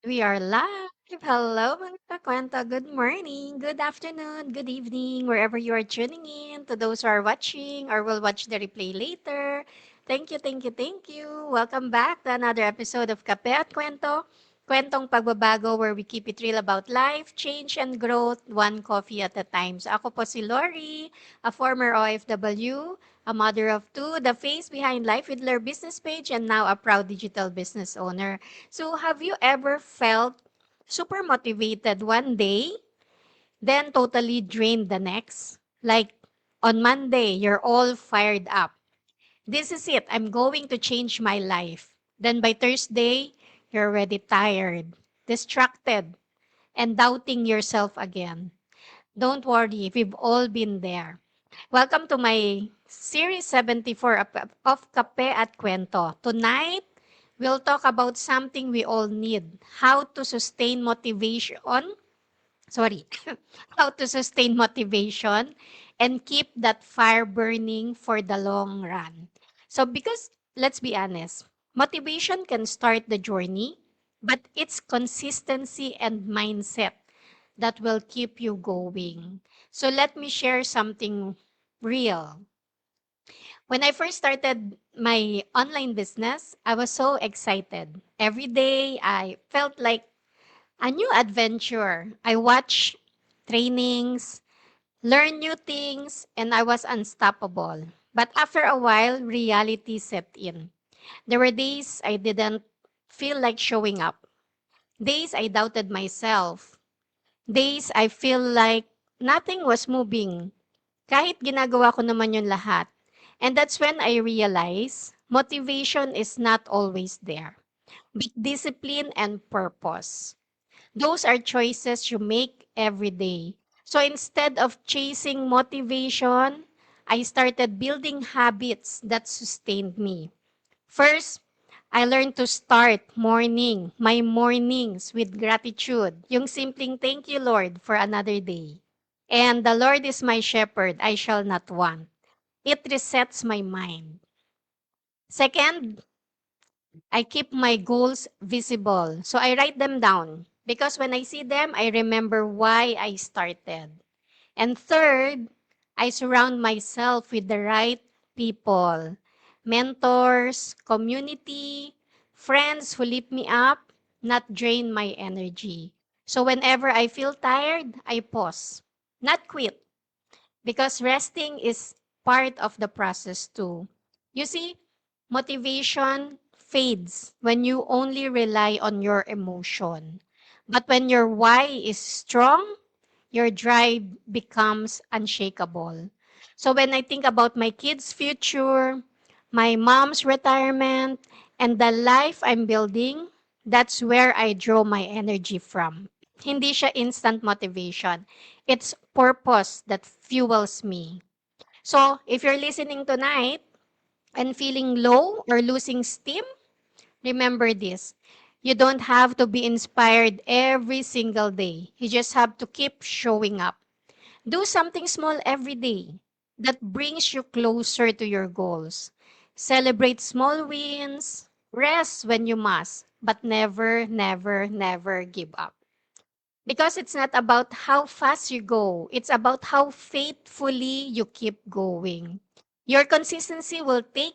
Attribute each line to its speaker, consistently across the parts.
Speaker 1: We are live. Hello, mga kakwento. Good morning, good afternoon, good evening, wherever you are tuning in. To those who are watching or will watch the replay later, thank you, thank you, thank you. Welcome back to another episode of Kape at Kwento. Kwentong pagbabago where we keep it real about life, change, and growth, one coffee at a time. So ako po si Lori, a former OFW, a mother of two, the face behind Life with Lure business page, and now a proud digital business owner. So, have you ever felt super motivated one day, then totally drained the next? Like on Monday, you're all fired up. This is it. I'm going to change my life. Then by Thursday, you're already tired, distracted, and doubting yourself again. Don't worry, we've all been there. Welcome to my Series 74 of Kape at Kwento. Tonight, we'll talk about something we all need, how to sustain motivation, sorry, how to sustain motivation and keep that fire burning for the long run. So because, let's be honest, motivation can start the journey, but it's consistency and mindset that will keep you going. So let me share something real. When I first started my online business, I was so excited. Every day, I felt like a new adventure. I watched trainings, learned new things, and I was unstoppable. But after a while, reality set in. There were days I didn't feel like showing up, days I doubted myself, days I feel like nothing was moving. Kahit ginagawa ko naman yun lahat. And that's when I realize motivation is not always there, but discipline and purpose. Those are choices you make every day. So instead of chasing motivation, I started building habits that sustained me. First, I learned to start my mornings with gratitude. Yung simpleng thank you, Lord, for another day. And the Lord is my shepherd, I shall not want. It resets my mind. Second, I keep my goals visible. So I write them down because when I see them, I remember why I started. And third, I surround myself with the right people, mentors, community, friends who lift me up, not drain my energy. So whenever I feel tired, I pause, not quit, because resting is part of the process too. You see, motivation fades when you only rely on your emotion. But when your why is strong, your drive becomes unshakable. So when I think about my kids' future, my mom's retirement, and the life I'm building, that's where I draw my energy from. Hindi siya instant motivation. It's purpose that fuels me. So if you're listening tonight and feeling low or losing steam, remember this. You don't have to be inspired every single day. You just have to keep showing up. Do something small every day that brings you closer to your goals. Celebrate small wins, rest when you must, but never, never, never give up. Because it's not about how fast you go, it's about how faithfully you keep going. Your consistency will take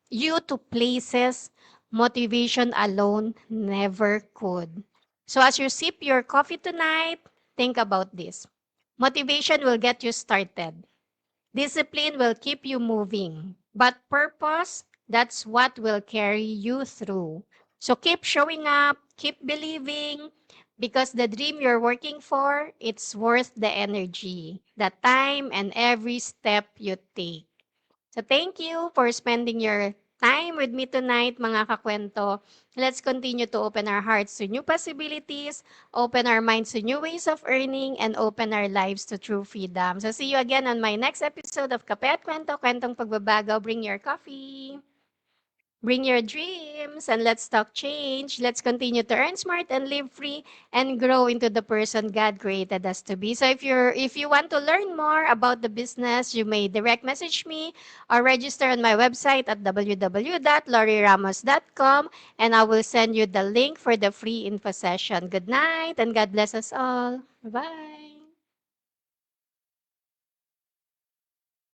Speaker 1: you to places motivation alone never could. So as you sip your coffee tonight, think about this. Motivation will get you started. Discipline will keep you moving. But purpose, that's what will carry you through. So keep showing up, keep believing, because the dream you're working for, it's worth the energy, the time, and every step you take. So thank you for spending your time with me tonight, mga kakwento. Let's continue to open our hearts to new possibilities, open our minds to new ways of earning, and open our lives to true freedom. So see you again on my next episode of Kape at Kwento, Kwentong Pagbabago. Bring your coffee. Bring your dreams and let's talk change. Let's continue to earn smart and live free and grow into the person God created us to be. So if you want to learn more about the business, you may direct message me or register on my website at www.loriramos.com and I will send you the link for the free info session. Good night and God bless us all. Bye.